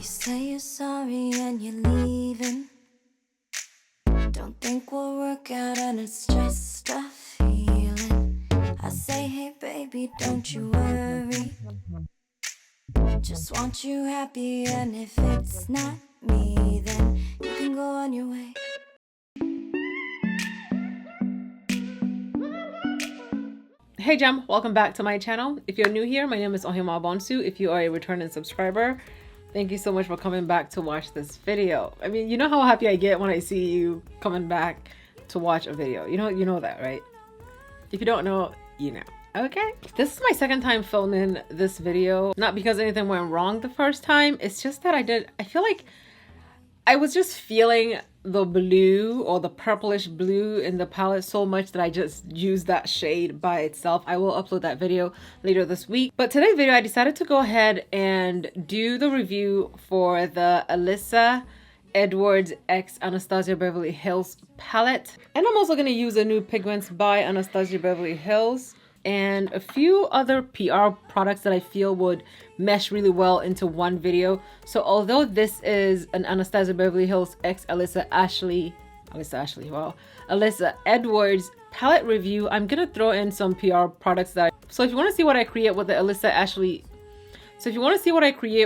say you're sorry and you're leaving. Don't think we'll work out and it's just a feeling. I say, hey baby, don't you worry. Just want you happy, and if it's not me, then you can go on your way. Hey Jam, welcome back to my channel. If you're new here, my name is Ohemaa. If you are a returning subscriber, thank you so much for coming back to watch this video. I mean, you know how happy I get when I see you coming back to watch a video. You know that, right? If you don't know, you know. Okay, this is my second time filming this video. Not because anything went wrong the first time, it's just that I feel like I was just feeling the blue or the purplish blue in the palette so much that I just used that shade by itself. I will upload that video later this week. But today's video, I decided to go ahead and do the review for the Alyssa Edwards x Anastasia Beverly Hills palette. And I'm also going to use a new Pigments by Anastasia Beverly Hills and a few other PR products that I feel would mesh really well into one video. So although this is an Anastasia Beverly Hills x Alyssa Edwards palette review, I'm gonna throw in some PR products so if you want to see what I create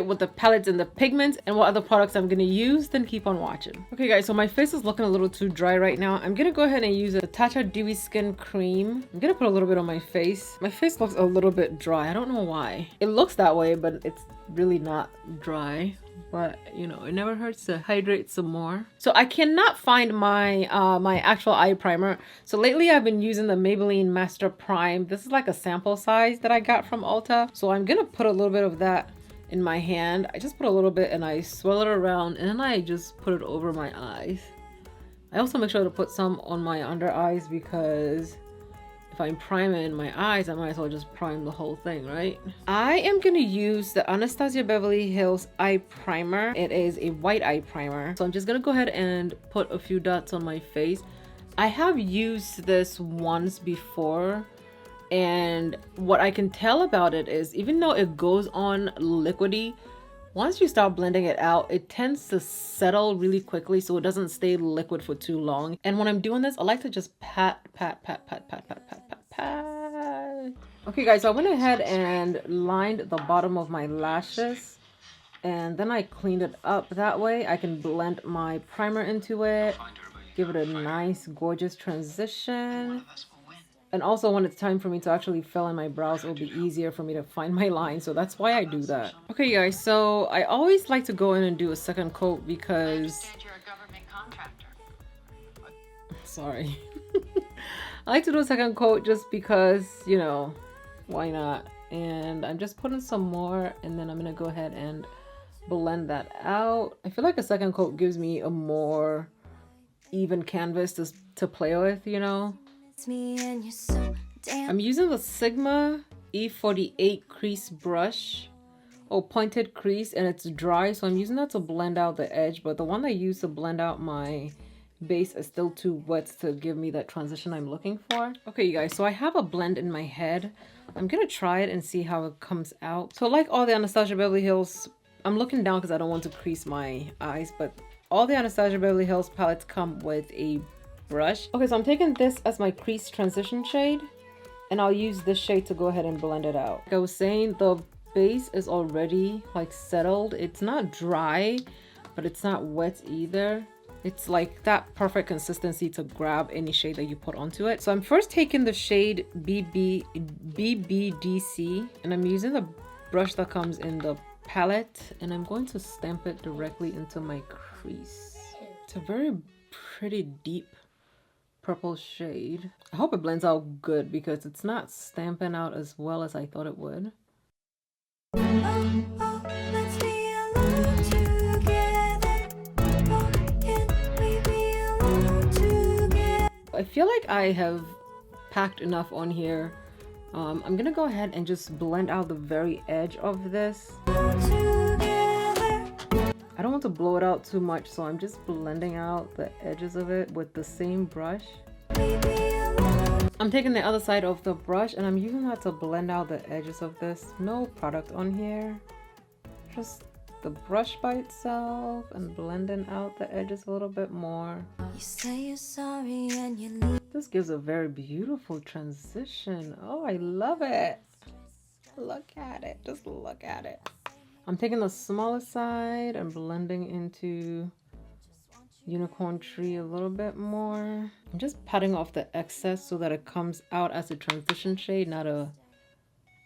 with the palettes and the pigments and what other products I'm gonna use, then keep on watching. Okay guys, so my face is looking a little too dry right now. I'm gonna go ahead and use a Tatcha Dewy Skin Cream. I'm gonna put a little bit on my face. My face looks a little bit dry. I don't know why. It looks that way, but it's really not dry. But you know, it never hurts to hydrate some more. So I cannot find my my actual eye primer. So lately I've been using the Maybelline Master Prime. This is like a sample size that I got from Ulta. So I'm gonna put a little bit of that in my hand. I just put a little bit and I swirl it around and then I just put it over my eyes. I also make sure to put some on my under eyes because if I'm priming my eyes, I might as well just prime the whole thing, right? I am gonna use the Anastasia Beverly Hills eye primer. It is a white eye primer. So I'm just gonna go ahead and put a few dots on my face. I have used this once before, and what I can tell about it is even though it goes on liquidy, once you start blending it out, it tends to settle really quickly so it doesn't stay liquid for too long. And when I'm doing this, I like to just pat. Okay guys, so I went ahead and lined the bottom of my lashes and then I cleaned it up. That way I can blend my primer into it, give it a nice gorgeous transition. And also when it's time for me to actually fill in my brows, it'll be easier for me to find my line. So that's why I do that. Okay guys, so I always like to go in and do a second coat because... you're a government contractor. Sorry. I like to do a second coat just because, you know, why not? And I'm just putting some more and then I'm gonna go ahead and blend that out. I feel like a second coat gives me a more even canvas to play with, you know? I'm using the Sigma E48 crease brush, pointed crease, and it's dry, so I'm using that to blend out the edge, but the one I use to blend out my base is still too wet to give me that transition I'm looking for. Okay you guys, so I have a blend in my head. I'm gonna try it and see how it comes out. So like all the Anastasia Beverly Hills, I'm looking down because I don't want to crease my eyes, but all the Anastasia Beverly Hills palettes come with a brush. Okay, so I'm taking this as my crease transition shade and I'll use this shade to go ahead and blend it out. Like I was saying, the base is already like settled. It's not dry, but it's not wet either. It's like that perfect consistency to grab any shade that you put onto it. So I'm first taking the shade BBDC and I'm using the brush that comes in the palette and I'm going to stamp it directly into my crease. It's a very pretty deep purple shade. I hope it blends out good because it's not stamping out as well as I thought it would. I feel like I have packed enough on here. I'm gonna go ahead and just blend out the very edge of this. I don't want to blow it out too much, so I'm just blending out the edges of it with the same brush. I'm taking the other side of the brush and I'm using that to blend out the edges of this. No product on here. Just the brush by itself and blending out the edges a little bit more. You say you're sorry and you leave. This gives a very beautiful transition. Oh, I love it. Look at it. Just look at it. I'm taking the smaller side and blending into Unicorn Tree a little bit more. I'm just patting off the excess so that it comes out as a transition shade, not a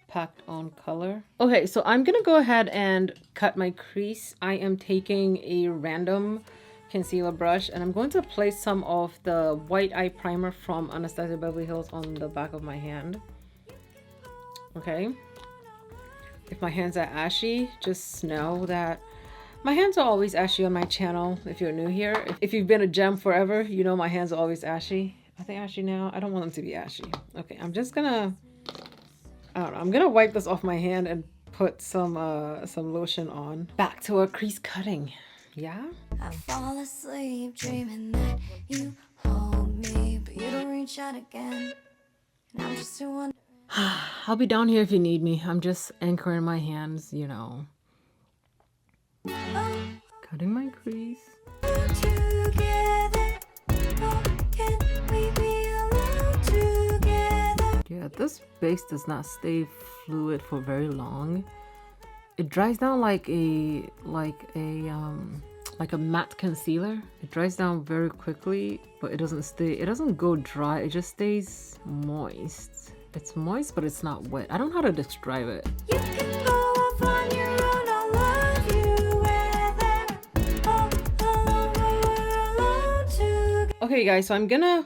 packed on color. Okay, so I'm gonna go ahead and cut my crease. I am taking a random concealer brush and I'm going to place some of the white eye primer from Anastasia Beverly Hills on the back of my hand. Okay, if my hands are ashy, just know that my hands are always ashy on my channel. If you're new here, if you've been a gem forever, you know my hands are always ashy. Are they ashy now? I don't want them to be ashy. Okay, I'm just gonna, I don't know, I'm gonna wipe this off my hand and put some lotion on. Back to our crease cutting. Yeah? I fall asleep dreaming that you hold me, but you don't reach out again. And I'm just wondering. I'll be down here if you need me. I'm just anchoring my hands, you know. Cutting my crease. Together, oh, can we be alone together? Yeah, this base does not stay fluid for very long. It dries down like a matte concealer. It dries down very quickly, but it doesn't go dry. It just stays moist. It's moist, but it's not wet. I don't know how to describe it. You can go off on your own, I'll love you whether, oh, alone or alone together. Okay guys, so I'm gonna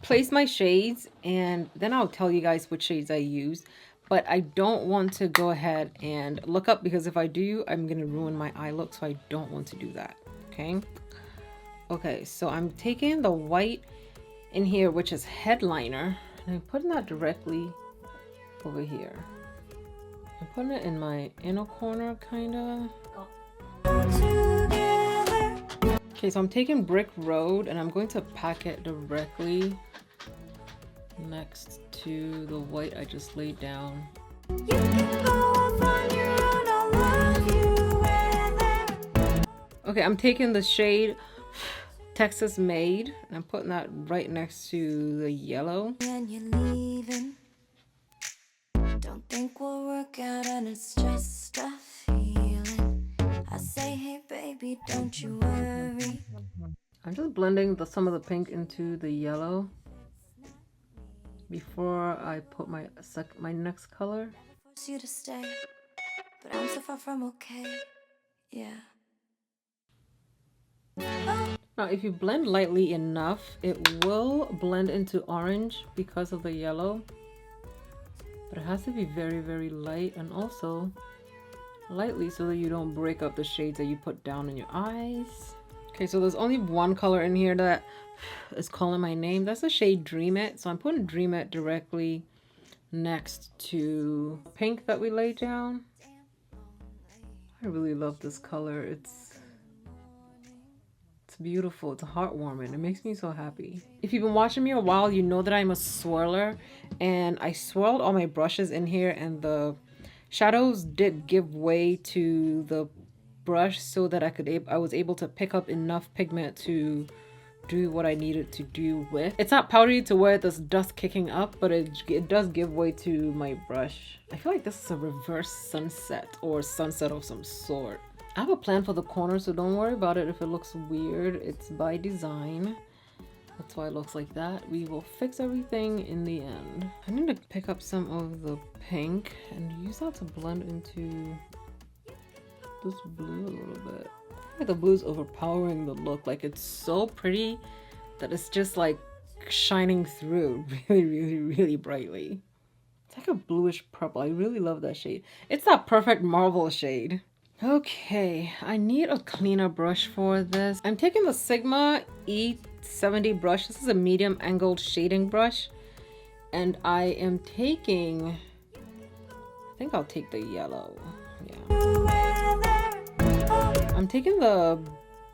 place my shades and then I'll tell you guys which shades I use. But I don't want to go ahead and look up because if I do, I'm gonna ruin my eye look, so I don't want to do that. Okay, so I'm taking the white in here, which is headliner, and I'm putting that directly over here. I'm putting it in my inner corner, kinda. Okay, so I'm taking Brick Road and I'm going to pack it directly next to the white I just laid down. You can go off on your own, I'll love you whether. Okay, I'm taking the shade Texas Made and I'm putting that right next to the yellow. And you're leaving. Don't think we'll work out and it's just a feeling. I say, hey baby, don't you worry. I'm just blending some of the pink into the yellow before I put my next color. Force you to stay, but I'm so far from okay. Yeah. Now, if you blend lightly enough, it will blend into orange because of the yellow. But it has to be very, very light and also lightly so that you don't break up the shades that you put down in your eyes. Okay, so there's only one color in here that is calling my name. That's the shade Dream It. So I'm putting Dream It directly next to pink that we laid down. I really love this color. It's beautiful. It's heartwarming. It makes me so happy. If you've been watching me a while, you know that I'm a swirler and I swirled all my brushes in here and the shadows did give way to the brush so that I was able to pick up enough pigment to do what I needed to do with. It's not powdery to where there's dust kicking up, but it does give way to my brush. I feel like this is a reverse sunset or sunset of some sort. I have a plan for the corner, so don't worry about it if it looks weird. It's by design. That's why it looks like that. We will fix everything in the end. I need to pick up some of the pink and use that to blend into this blue a little bit. I feel like the blue's overpowering the look. Like, it's so pretty that it's just like shining through really, really, really brightly. It's like a bluish purple. I really love that shade. It's that perfect marble shade. Okay, I need a cleaner brush for this. I'm taking the Sigma E70 brush. This is a medium angled shading brush. And I am taking, I think I'll take the yellow. Yeah. I'm taking the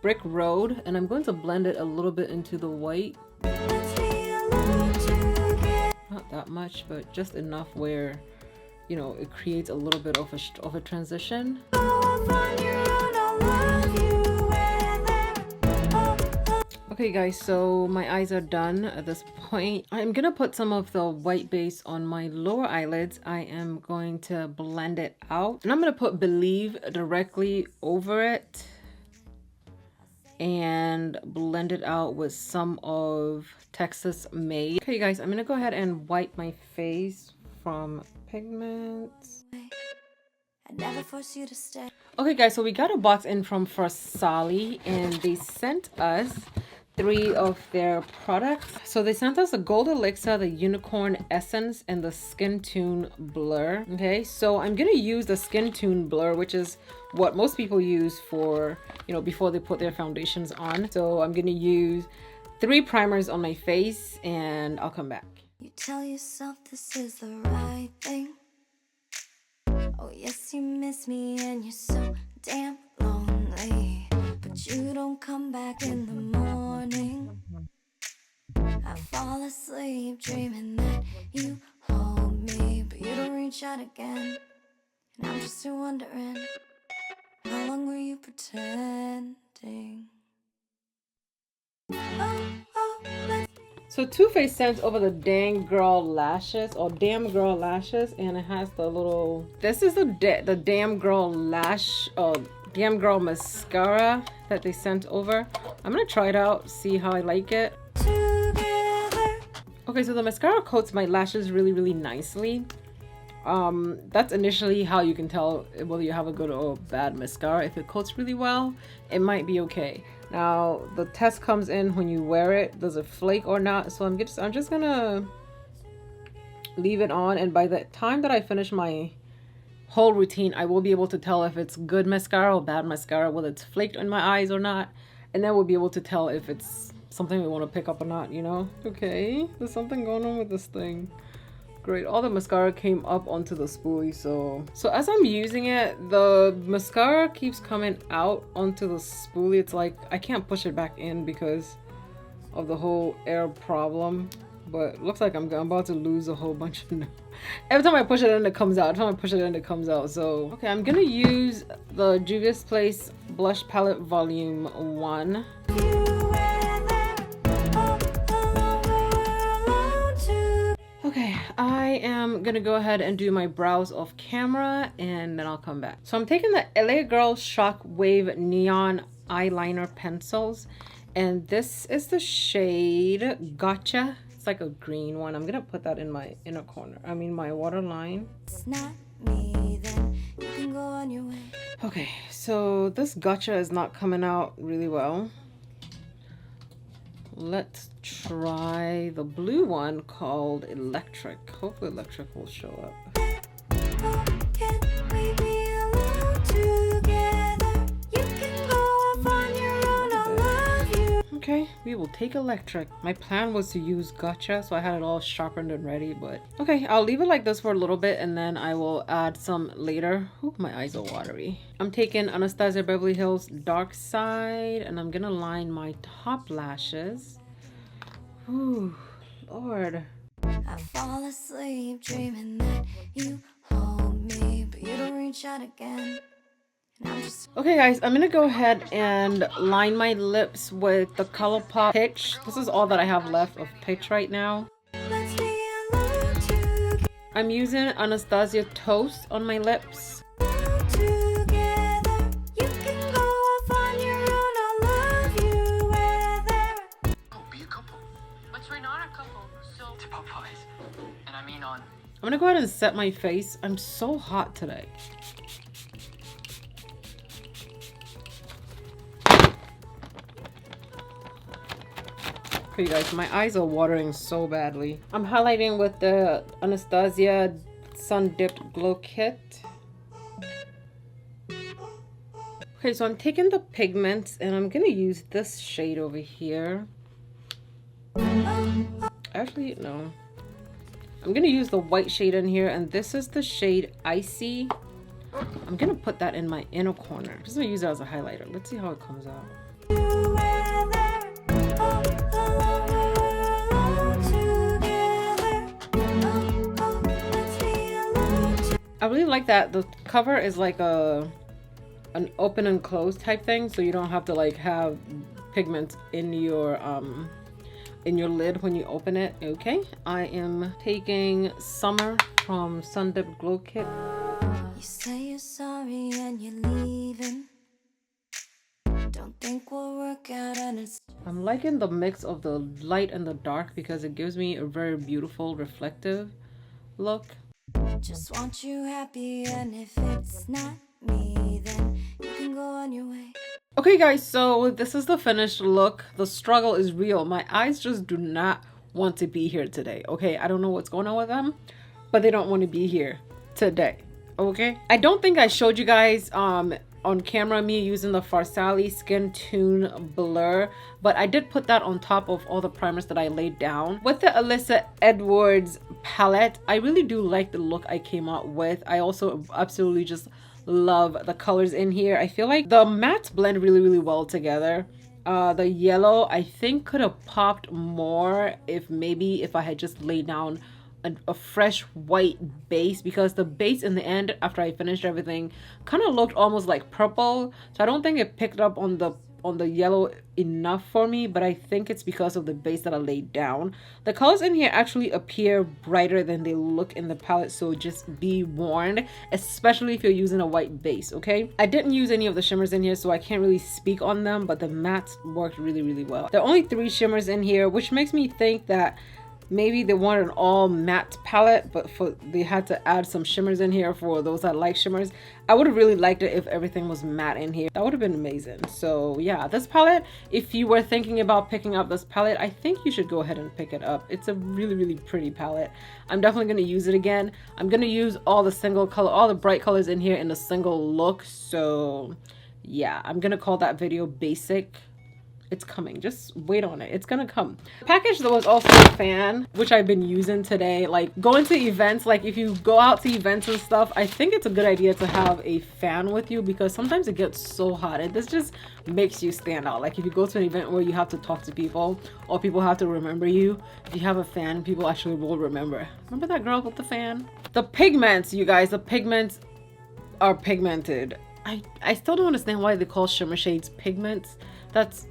Brick Road and I'm going to blend it a little bit into the white. Not that much, but just enough where, you know, it creates a little bit of a transition. Okay guys, so my eyes are done at this point. I'm gonna put some of the white base on my lower eyelids. I am going to blend it out, and I'm gonna put Believe directly over it and blend it out with some of Texas Made. Okay guys, I'm gonna go ahead and wipe my face from Pigments. I never force you to stay. Okay guys, so we got a box in from Farsali, and they sent us 3 of their products. So they sent us the Gold Elixir, the Unicorn Essence, and the Skin Tune Blur. Okay, so I'm gonna use the Skin Tune Blur, which is what most people use for, you know, before they put their foundations on. So I'm gonna use 3 primers on my face, and I'll come back. You tell yourself this is the right thing. Oh yes, you miss me and you're so damn lonely, but you don't come back in the morning. I fall asleep dreaming that you hold me, but you don't reach out again. And I'm just here wondering, how long were you pretending? Oh, let's So Too Faced sent over the Dang Girl lashes, or Damn Girl lashes, and it has the little, this is the Damn Girl lash, Damn Girl mascara that they sent over. I'm gonna try it out, see how I like it. together. Okay, so the mascara coats my lashes really nicely. That's initially how you can tell whether you have a good or bad mascara. If it coats really well, it might be okay. Now the test comes in when you wear it. Does it flake or not? So I'm just gonna leave it on, and by the time that I finish my whole routine, I will be able to tell if it's good mascara or bad mascara, whether it's flaked on my eyes or not, and then we'll be able to tell if it's something we want to pick up or not, you know? Okay, there's something going on with this thing. Great, all the mascara came up onto the spoolie, so as I'm using it, the mascara keeps coming out onto the spoolie. It's like I can't push it back in because of the whole air problem, but looks like I'm about to lose a whole bunch of every time I push it in, it comes out. Every time I push it in, it comes out. So okay, I'm gonna use the Juvia's Place blush palette volume 1. Okay, I am gonna go ahead and do my brows off camera, and then I'll come back. So I'm taking the LA Girl Shock Wave Neon Eyeliner Pencils, and this is the shade Gotcha. It's like a green one. I'm gonna put that in my inner corner. I mean my waterline. It's not me, then you can go on your way. Okay, so this Gotcha is not coming out really well. Let's try the blue one called Electric. Hopefully Electric will show up. Oh, can we be alone together? You can go off on your own, I love you. Okay, we will take Electric. My plan was to use Gotcha, so I had it all sharpened and ready, but okay, I'll leave it like this for a little bit, and then I will add some later. Ooh, my eyes are watery. I'm taking Anastasia Beverly Hills Dark Side, and I'm gonna line my top lashes. Ooh, Lord. I fall asleep dreaming that you hold me, but you don't reach out again. And I'm just Okay guys, I'm gonna go ahead and line my lips with the ColourPop Pitch. This is all that I have left of Pitch right now. let's be alone together. I'm using Anastasia Toast on my lips. Together, you can go off on your own. I love you where there. Oh, be a couple. But we're not a couple, so To Popeyes. And I mean on. I'm gonna go ahead and set my face. I'm so hot today. Okay guys, my eyes are watering so badly. I'm highlighting with the Anastasia Sun Dipped Glow Kit. Okay, so I'm taking the pigments and I'm gonna use this shade over here. Actually, no. I'm gonna use the white shade in here, and this is the shade Icy. I'm gonna put that in my inner corner. I'm just gonna use it as a highlighter. Let's see how it comes out. I really like that the cover is like an open and close type thing, so you don't have to like have pigment in your lid when you open it. Okay, I am taking Summer from Sun Dip Glow Kit. You say you're sorry and you're leaving. Don't think we'll work out and it's I'm liking the mix of the light and the dark because it gives me a very beautiful reflective look. just want you happy, and if it's not me, then you can go on your way. Okay guys, so this is the finished look. The struggle is real. My eyes just do not want to be here today. Okay, I don't know what's going on with them, but they don't want to be here today. Okay, I don't think I showed you guys on camera me using the Farsali Skin Tune Blur, but I did put that on top of all the primers that I laid down. With the Alyssa Edwards palette, I really do like the look I came out with. I also absolutely just love the colors in here. I feel like the mattes blend really well together. The yellow I think could have popped more if I had just laid down a fresh white base, because the base in the end after I finished everything kind of looked almost like purple, so I don't think it picked up on the yellow enough for me, but I think it's because of the base that I laid down. The colors in here actually appear brighter than they look in the palette, so just be warned, especially if you're using a white base. Okay, I didn't use any of the shimmers in here, so I can't really speak on them, but the mattes worked really well. There are only 3 shimmers in here, which makes me think that maybe they wanted an all matte palette, but they had to add some shimmers in here for those that like shimmers. I would have really liked it if everything was matte in here. That would have been amazing. So yeah, this palette, if you were thinking about picking up this palette, I think you should go ahead and pick it up. It's a really pretty palette. I'm definitely going to use it again. I'm going to use all the bright colors in here in a single look. So yeah, I'm going to call that video basic. It's coming, just wait on it, it's gonna come. The package that was also a fan, which I've been using today, like going to events, like if you go out to events and stuff, I think it's a good idea to have a fan with you, because sometimes it gets so hot and this just makes you stand out. Like if you go to an event where you have to talk to people or people have to remember you, if you have a fan, people actually will remember that girl with the fan. The pigments, you guys, the pigments are pigmented. I still don't understand why they call shimmer shades pigments. That's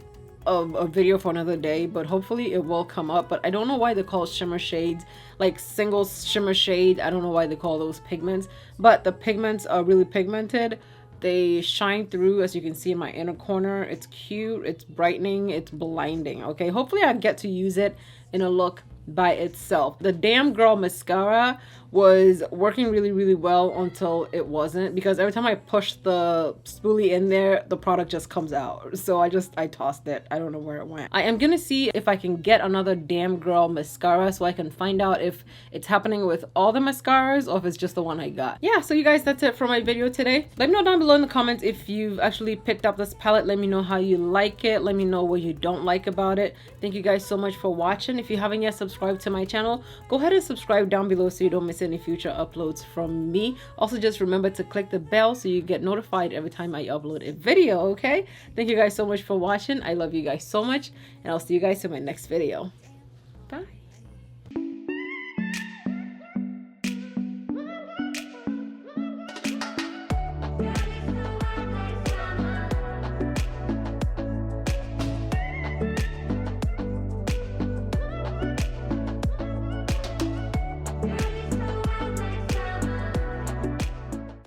a video for another day, but hopefully it will come up. But I don't know why they call shimmer shades, like single shimmer shade, I don't know why they call those pigments, but the pigments are really pigmented. They shine through, as you can see in my inner corner. It's cute, it's brightening, it's blinding. Okay, hopefully I get to use it in a look by itself. The Damn Girl mascara was working really well until it wasn't, because every time I push the spoolie in there, the product just comes out. So I tossed it. I don't know where it went. I am gonna see if I can get another Damn Girl mascara so I can find out if it's happening with all the mascaras or if it's just the one I got. Yeah, so you guys, that's it for my video today. Let me know down below in the comments if you've actually picked up this palette. Let me know how you like it. Let me know what you don't like about it. Thank you guys so much for watching. If you haven't yet subscribed to my channel, go ahead and subscribe down below so you don't miss any future uploads from me. Also, just remember to click the bell so you get notified every time I upload a video. Okay, thank you guys so much for watching. I love you guys so much, and I'll see you guys in my next video.